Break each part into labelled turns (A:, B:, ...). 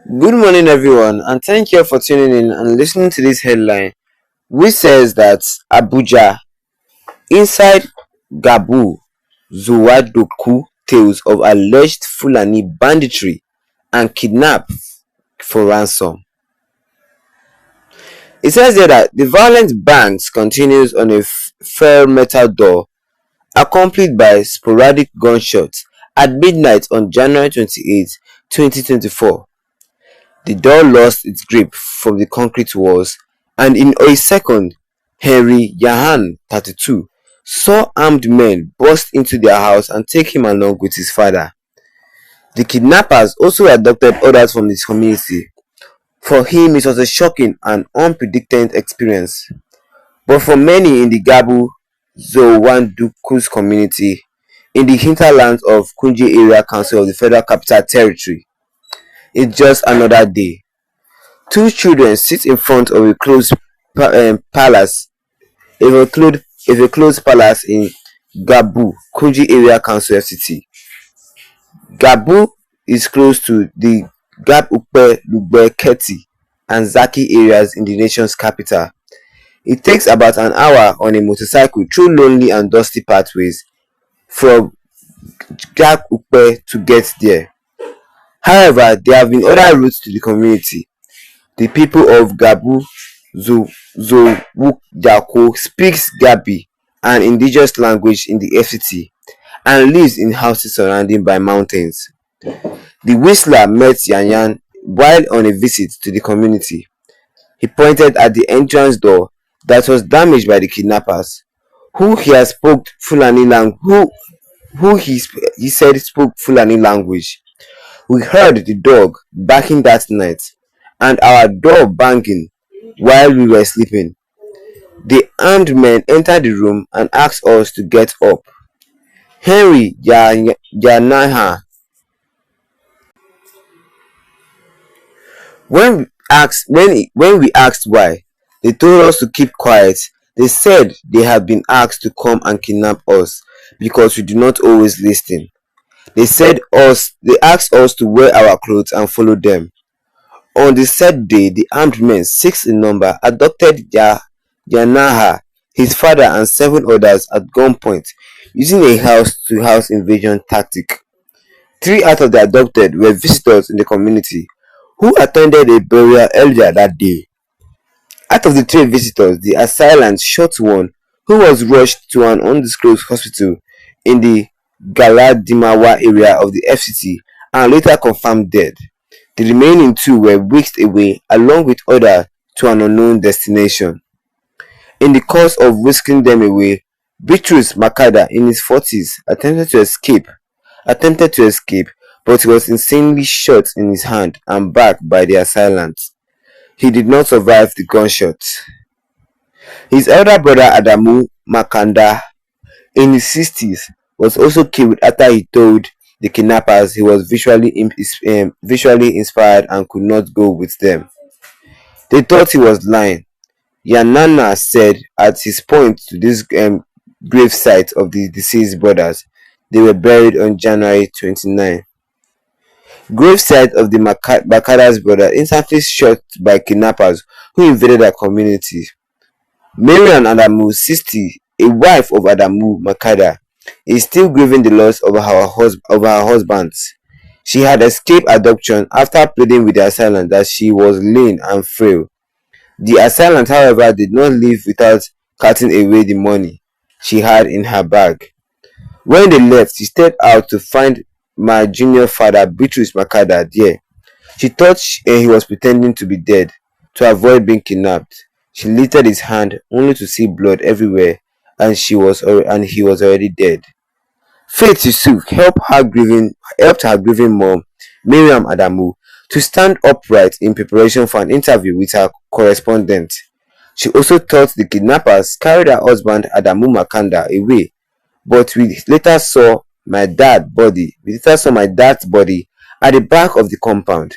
A: Good morning, everyone, and thank you for tuning in and listening to this headline, which says that Abuja, inside Gbau, Zokwoyako tales of alleged Fulani banditry and kidnap for ransom. It says there that the violent bangs continues on a fair metal door, accompanied by sporadic gunshots at midnight on January 28, 2024. The door lost its grip from the concrete walls, and in a second, Henry Yahan, 32, saw armed men burst into their house and take him along with his father. The kidnappers also abducted others from his community. For him, it was a shocking and unpredicted experience. But for many in the Gbau Zokwoyako's community, in the hinterlands of Kidñãp Area Council of the Federal Capital Territory, it's just another day. Two children sit in front of a closed palace, a closed palace in Gbau, Kidñãp Area Council FCT. Gbau is close to the Lugbe and Zaki areas in the nation's capital. It takes about an hour on a motorcycle through lonely and dusty pathways from Gbau to get there. However, there have been other routes to the community. The people of Gbau Zokwoyako speaks Gabi, an indigenous language in the FCT, and lives in houses surrounded by mountains. The whistler met Yanyan while on a visit to the community. He pointed at the entrance door that was damaged by the kidnappers, who he has spoke Fulani language. Who he said spoke Fulani language. We heard the dog barking that night, and our door banging while we were sleeping. The armed men entered the room and asked us to get up. Henry Yanaha. When we asked why, they told us to keep quiet. They said they had been asked to come and kidnap us because we do not always listen. They asked us to wear our clothes and follow them. On the said day, the armed men, 6 in number, abducted Yanaha, his father, and 7 others at gunpoint using a house-to-house invasion tactic. 3 out of the abducted were visitors in the community who attended a burial earlier that day. Out of the 3 visitors, the assailants shot one who was rushed to an undisclosed hospital in the Galadimawa area of the FCT and later confirmed dead. The remaining 2 were whisked away along with others to an unknown destination. In the course of whisking them away, Bitrus Makada in his 40s attempted to escape, but he was insanely shot in his hand and back by the assailants. He did not survive the gunshots. His elder brother Adamu Makanda, in his 60s, was also killed after he told the kidnappers he was visually inspired and could not go with them. They thought he was lying. Yanana said at his point to this grave site of the deceased brothers. They were buried on January 29. Grave site of the Makada's brother instantly shot by kidnappers who invaded their community. Marian Adamu, 60, a wife of Adamu Makada, is still grieving the loss of her husbands. She had escaped abduction after pleading with the assailant that she was lean and frail. The assailant, however, did not leave without cutting away the money she had in her bag. When they left, she stepped out to find my junior father, Bitrus Makada, there. She thought he was pretending to be dead to avoid being kidnapped. She lifted his hand only to see blood everywhere, and he was already dead. Faith Yusuf helped her grieving mom, Miriam Adamu, to stand upright in preparation for an interview with her correspondent. She also thought the kidnappers carried her husband Adamu Makanda away, but we later saw my dad's body at the back of the compound.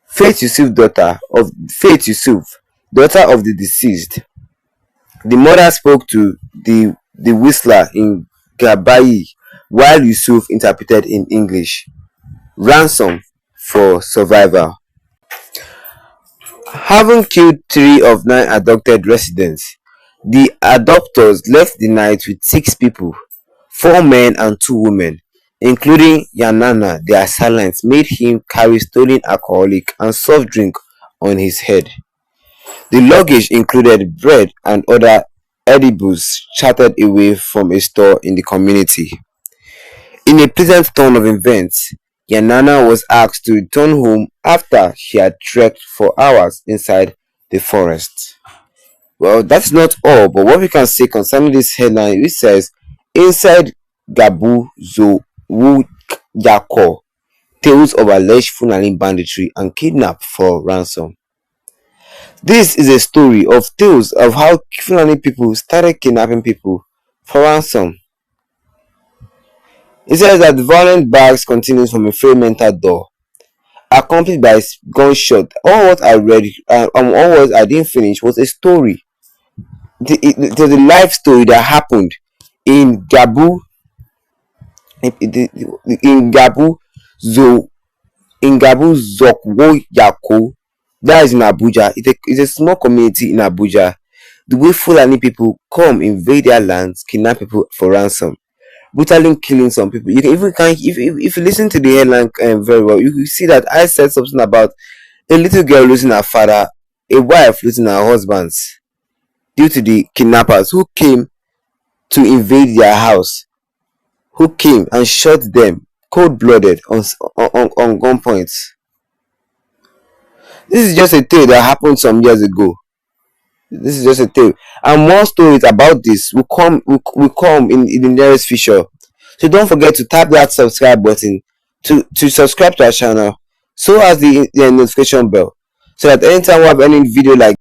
A: Faith Yusuf, daughter of the deceased. The mother spoke to the whistler in Gabai while Yusuf interpreted in English. Ransom for survival. Having killed 3 of 9 abducted residents, the abductors left the night with 6 people, 4 men and 2 women, including Yanana. Their silence made him carry stolen alcoholic and soft drink on his head. The luggage included bread and other edibles chartered away from a store in the community. In a pleasant turn of events, Yanana was asked to return home after she had trekked for hours inside the forest. Well, that's not all, but what we can say concerning this headline, which says, Inside Gbau Zokwoyako, Tales of Alleged Fulani Banditry and Kidnap for Ransom. This is a story of tales of how Fulani people started kidnapping people for ransom. It says that the violent barks continues from a fragmented door, accompanied by gunshot. All what I read, all what I didn't finish was a story. It was a life story that happened in Gbau, in Gbau, Zo, in Gbau Zokwoyako. That is in Abuja. It's a small community in Abuja. The way Fulani people come invade their lands, kidnap people for ransom, brutally killing some people. You can even can if you listen to the headline very well, you will see that I said something about a little girl losing her father, a wife losing her husbands due to the kidnappers who came to invade their house, who came and shot them cold-blooded on gunpoint. This is just a tale that happened some years ago. This is just a tale, and more stories about this will come in the nearest future. So don't forget to tap that subscribe button to subscribe to our channel, so as the notification bell, so that anytime we have any video like